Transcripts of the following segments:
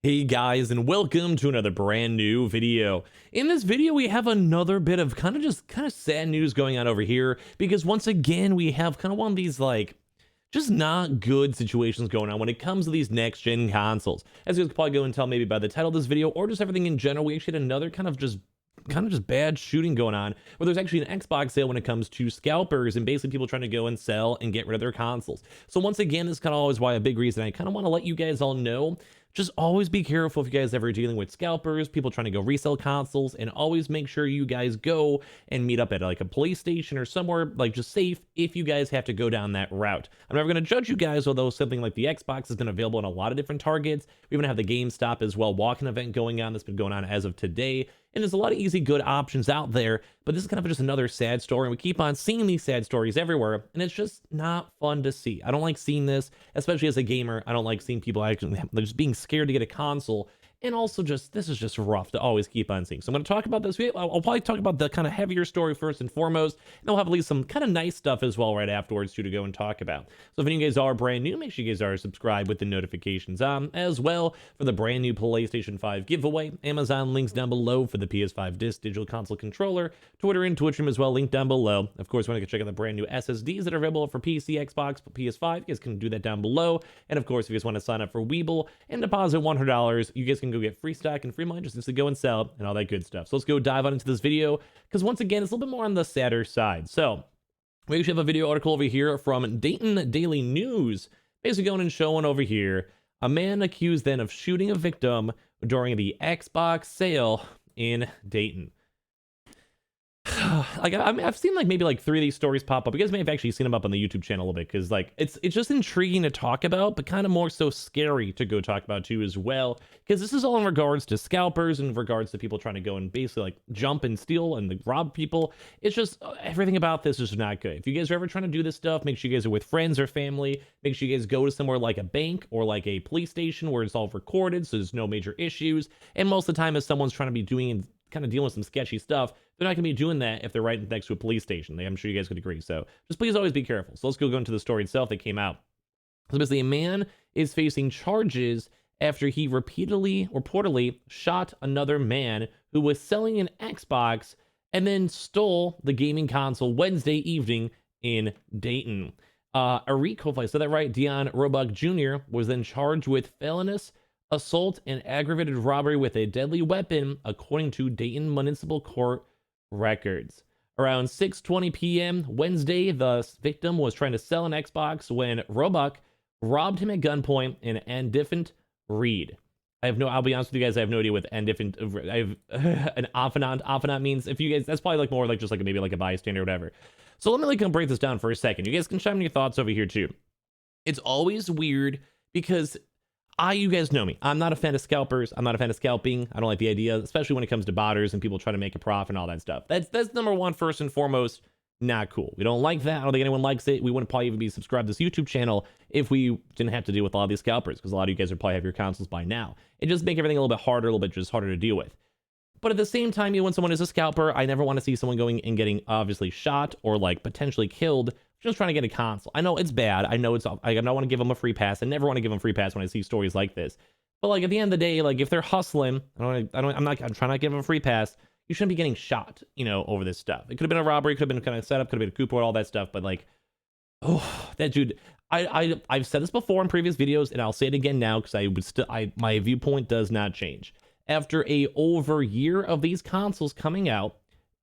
Hey guys, and welcome to another brand new video. In this video, we have another bit of kind of sad news going on over here, because once again, we have kind of one of these just not good situations going on when it comes to these next gen consoles. As you guys can probably go and tell maybe by the title of this video or just everything in general, we actually had another kind of just bad shooting going on where there's actually an Xbox sale when it comes to scalpers and basically people trying to go and sell and get rid of their consoles. So once again, this is kind of always why a big reason I kind of want to let you guys all know, just always be careful if you guys ever dealing with scalpers, people trying to go resell consoles, and always make sure you guys go and meet up at like a PlayStation or somewhere like just safe if you guys have to go down that route. I'm never going to judge you guys, although something like the Xbox has been available in a lot of different targets. We even have the GameStop as well walk-in event going on that's been going on as of today. And there's a lot of easy, good options out there, but this is kind of just another sad story. And we keep on seeing these sad stories everywhere, and it's just not fun to see. I don't like seeing this, especially as a gamer. I don't like seeing people actually just being scared to get a console. And also just, this is just rough to always keep on seeing. So I'm going to talk about this. I'll probably talk about the kind of heavier story first and foremost, and we'll have at least some kind of nice stuff as well right afterwards too to go and talk about. So if any of you guys are brand new, make sure you guys are subscribed with the notifications on as well for the brand new PlayStation 5 giveaway. Amazon links down below for the PS5 digital console controller, Twitter and Twitch room as well, linked down below. Of course, want to check out the brand new SSDs that are available for PC, Xbox, PS5. You guys can do that down below. And of course, if you guys want to sign up for Weeble and deposit $100, you guys can go get free stock and free money just to go and sell and all that good stuff. So let's go dive on into this video, because once again, it's a little bit more on the sadder side. So we actually have a video article over here from Dayton Daily News, basically going and showing over here a man accused then of shooting a victim during the Xbox sale in Dayton. Like I've seen like maybe like 3 of these stories pop up. You guys may have actually seen them up on the YouTube channel a little bit, because like it's just intriguing to talk about, but kind of more so scary to go talk about too as well, because this is all in regards to scalpers and in regards to people trying to go and basically like jump and steal and like, rob people. It's just everything about this is not good. If you guys are ever trying to do this stuff, make sure you guys are with friends or family. Make sure you guys go to somewhere like a bank or like a police station where it's all recorded, so there's no major issues. And most of the time, if someone's trying to be doing and kind of dealing with some sketchy stuff, they're not going to be doing that if they're right next to a police station. I'm sure you guys could agree. So just please always be careful. So let's go into the story itself that came out. So basically, a man is facing charges after he reportedly shot another man who was selling an Xbox and then stole the gaming console Wednesday evening in Dayton. Arik, hopefully I said that right, Dion Roebuck Jr. was then charged with felonious assault and aggravated robbery with a deadly weapon, according to Dayton Municipal Court records. Around 6:20 p.m. Wednesday, the victim was trying to sell an Xbox when Roebuck robbed him at gunpoint in Indifferent Reed. I'll be honest with you guys, I have no idea what indifferent, I have an affinant means. If you guys, that's probably like more like just like maybe like a bystander or whatever. So let me like break this down for a second. You guys can chime in your thoughts over here too. It's always weird because you guys know me. I'm not a fan of scalpers. I'm not a fan of scalping. I don't like the idea, especially when it comes to botters and people trying to make a profit and all that stuff. That's number one, first and foremost. Not cool. We don't like that. I don't think anyone likes it. We wouldn't probably even be subscribed to this YouTube channel if we didn't have to deal with all these scalpers, because a lot of you guys would probably have your consoles by now. It just make everything a little bit harder, a little bit just harder to deal with. But at the same time, when someone is a scalper, I never want to see someone going and getting obviously shot or like potentially killed just trying to get a console. I know it's bad. I know I don't want to give them a free pass. I never want to give them a free pass when I see stories like this. But like at the end of the day, like if they're hustling, I'm trying not to give them a free pass. You shouldn't be getting shot, over this stuff. It could have been a robbery, could have been kind of setup, could have been a coup, all that stuff. But like, oh, that dude. I've said this before in previous videos, and I'll say it again now because my viewpoint does not change. After over year of these consoles coming out,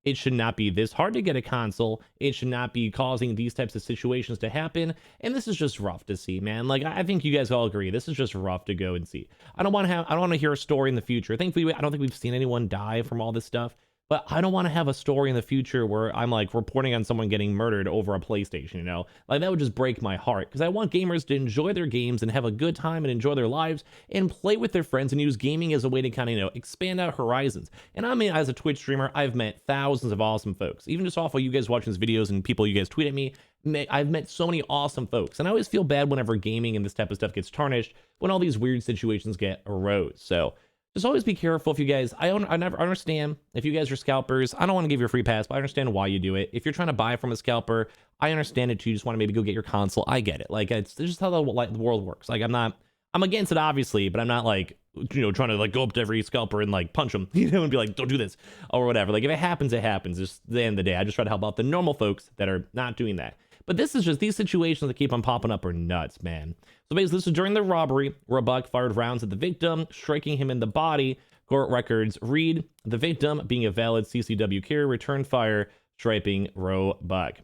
it should not be this hard to get a console. It should not be causing these types of situations to happen. And this is just rough to see, man. Like, I think you guys all agree. This is just rough to go and see. I don't want to hear a story in the future. Thankfully, I don't think we've seen anyone die from all this stuff. But I don't want to have a story in the future where I'm like reporting on someone getting murdered over a PlayStation, Like that would just break my heart, because I want gamers to enjoy their games and have a good time and enjoy their lives and play with their friends and use gaming as a way to kind of, expand out horizons. And I mean, as a Twitch streamer, I've met thousands of awesome folks. Even just off of you guys watching these videos and people you guys tweet at me, I've met so many awesome folks. And I always feel bad whenever gaming and this type of stuff gets tarnished when all these weird situations get arose. So just always be careful if you guys, I never understand if you guys are scalpers. I don't want to give you a free pass, but I understand why you do it. If you're trying to buy from a scalper, I understand it too. You just want to maybe go get your console. I get it. Like, it's just how the world works. Like, I'm not I'm against it, obviously, but I'm not like, trying to like go up to every scalper and like punch them, and be like, don't do this or whatever. Like if it happens, it happens. Just at the end of the day, I just try to help out the normal folks that are not doing that. But this is just, these situations that keep on popping up are nuts, man. So basically, this is during the robbery where a buck fired rounds at the victim, striking him in the body. Court records read, the victim, being a valid CCW carrier, returned fire, striping Roebuck.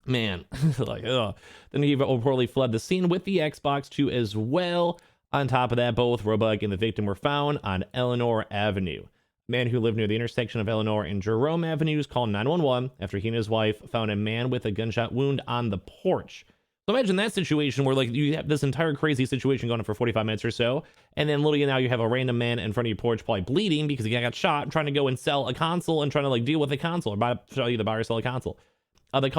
Man, like, ugh. Then he reportedly fled the scene with the Xbox 2 as well. On top of that, both Roebuck and the victim were found on Eleanor Avenue. A man who lived near the intersection of Eleanor and Jerome Avenues called 911 after he and his wife found a man with a gunshot wound on the porch. So imagine that situation where like you have this entire crazy situation going on for 45 minutes or so, and then literally now you have a random man in front of your porch probably bleeding because he got shot trying to go and sell a console and trying to like deal with a console or either buy or sell a console. This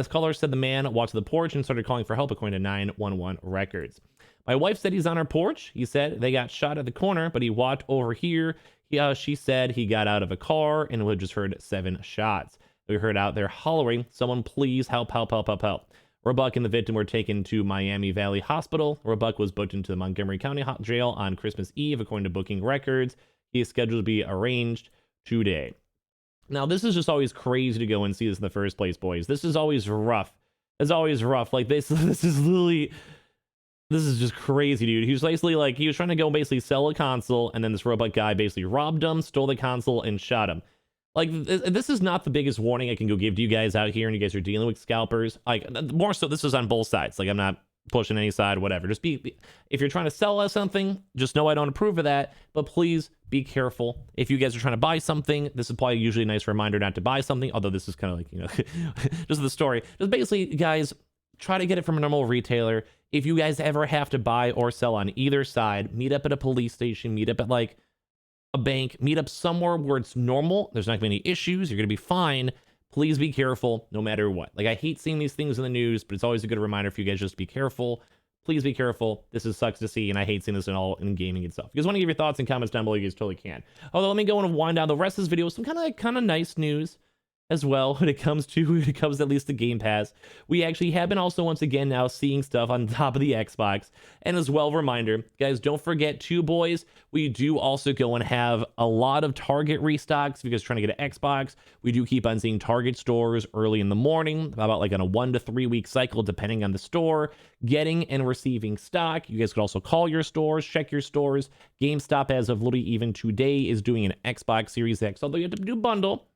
caller said the man walked to the porch and started calling for help, according to 911 records. My wife said he's on her porch. He said they got shot at the corner, but he walked over here. She said he got out of a car and we just heard 7 shots. We heard out there hollering, someone please help, help, help, help, help. Roebuck and the victim were taken to Miami Valley Hospital. Roebuck was booked into the Montgomery County Jail on Christmas Eve, according to booking records. He is scheduled to be arraigned today. Now, this is just always crazy to go and see this in the first place, boys. This is always rough. It's always rough. Like, this is literally... This is just crazy, dude. He was basically like, he was trying to go basically sell a console, and then this Roebuck guy basically robbed him, stole the console, and shot him. Like, this is not the biggest warning I can go give to you guys out here, and you guys are dealing with scalpers. Like, more so, this is on both sides. Like, I'm not pushing any side, whatever. Just if you're trying to sell us something, just know I don't approve of that, but please be careful. If you guys are trying to buy something, this is probably usually a nice reminder not to buy something, although this is kind of like, just the story. Just basically, guys, try to get it from a normal retailer. If you guys ever have to buy or sell on either side, meet up at a police station, meet up at like a bank, meet up somewhere where it's normal. There's not going to be any issues. You're going to be fine. Please be careful no matter what. Like, I hate seeing these things in the news, but it's always a good reminder for you guys just to be careful. Please be careful. This sucks to see, and I hate seeing this in gaming itself. If you guys want to give your thoughts and comments down below, you guys totally can. Although, let me go and wind down the rest of this video with some kind of nice news as well when it comes at least to Game Pass. We actually have been also once again now seeing stuff on top of the Xbox. And as well, reminder, guys, don't forget too, boys, we do also go and have a lot of Target restocks. If you guys are trying to get an Xbox, we do keep on seeing Target stores early in the morning, about like on a 1 to 3 week cycle, depending on the store, getting and receiving stock. You guys could also call your stores, check your stores. GameStop, as of literally even today, is doing an Xbox Series X, although you have to do bundle.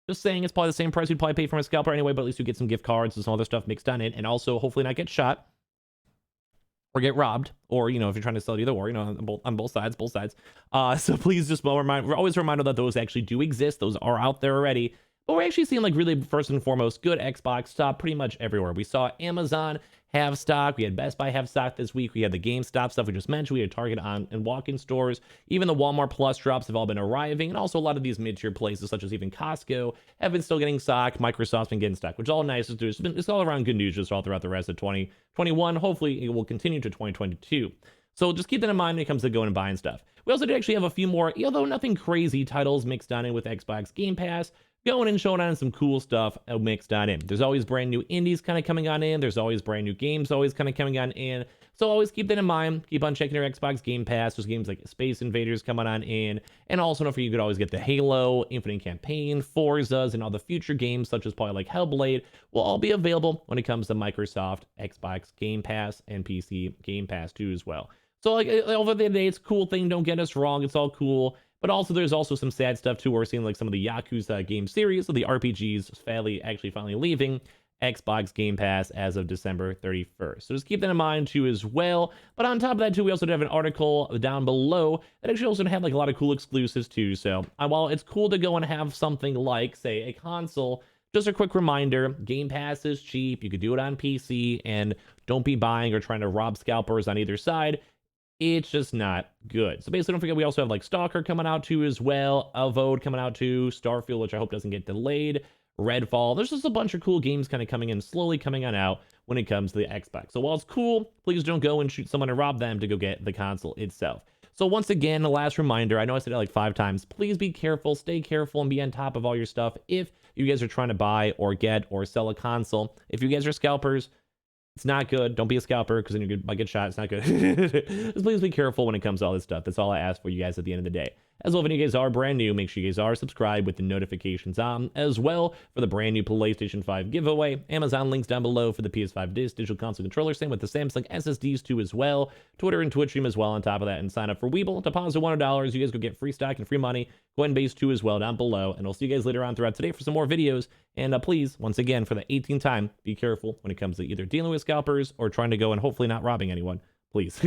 Just saying, it's probably the same price you'd probably pay from a scalper anyway, but at least you get some gift cards and some other stuff mixed on it, and also hopefully not get shot or get robbed, or, if you're trying to sell it either or, on both sides. So please just we're always reminded that those actually do exist. Those are out there already. But we're actually seeing, like, really, first and foremost, good Xbox stock pretty much everywhere. We saw Amazon have stock. We had Best Buy have stock this week. We had the GameStop stuff we just mentioned. We had Target and walk-in stores. Even the Walmart Plus drops have all been arriving. And also a lot of these mid-tier places, such as even Costco, have been still getting stock. Microsoft's been getting stock, which is all nice. It's all around good news just all throughout the rest of 2021. Hopefully, it will continue to 2022. So just keep that in mind when it comes to going and buying stuff. We also did actually have a few more, although nothing crazy, titles mixed on in with Xbox Game Pass, going and showing on some cool stuff mixed on in. There's always brand new indies kind of coming on in. There's always brand new games always kind of coming on in. So always keep that in mind. Keep on checking your Xbox Game Pass. There's games like Space Invaders coming on in. And also don't forget you could always get the Halo, Infinite Campaign, Forzas, and all the future games such as probably like Hellblade will all be available when it comes to Microsoft, Xbox Game Pass, and PC Game Pass too as well. So like over the day, it's a cool thing. Don't get us wrong. It's all cool. But also, there's also some sad stuff too. We're seeing like some of the Yakuza game series, so the RPGs finally leaving Xbox Game Pass as of December 31st. So just keep that in mind too as well. But on top of that too, we also have an article down below that actually also have like a lot of cool exclusives too. So while it's cool to go and have something like, say, a console, just a quick reminder, Game Pass is cheap. You could do it on PC, and don't be buying or trying to rob scalpers on either side. It's just not good. So basically, don't forget, we also have like Stalker coming out too as well, Avode coming out too, Starfield, which I hope doesn't get delayed, Redfall. There's just a bunch of cool games kind of coming in, slowly coming on out when it comes to the Xbox. So while it's cool, please don't go and shoot someone and rob them to go get the console itself. So once again, the last reminder, I know I said it like 5 times, please be careful, stay careful, and be on top of all your stuff if you guys are trying to buy or get or sell a console. If you guys are scalpers, It's not good. Don't be a scalper because then you might get shot. It's not good. Just please be careful when it comes to all this stuff. That's all I ask for you guys at the end of the day. As well, if any of you guys are brand new, make sure you guys are subscribed with the notifications on. As well, for the brand new PlayStation 5 giveaway, Amazon links down below for the PS5 digital console controller. Same with the Samsung SSDs too as well. Twitter and Twitch stream as well on top of that. And sign up for Weeble. Deposit $100. You guys go get free stock and free money. Coinbase too as well down below. And we'll see you guys later on throughout today for some more videos. And please, once again, for the 18th time, be careful when it comes to either dealing with scalpers or trying to go and hopefully not robbing anyone. Please.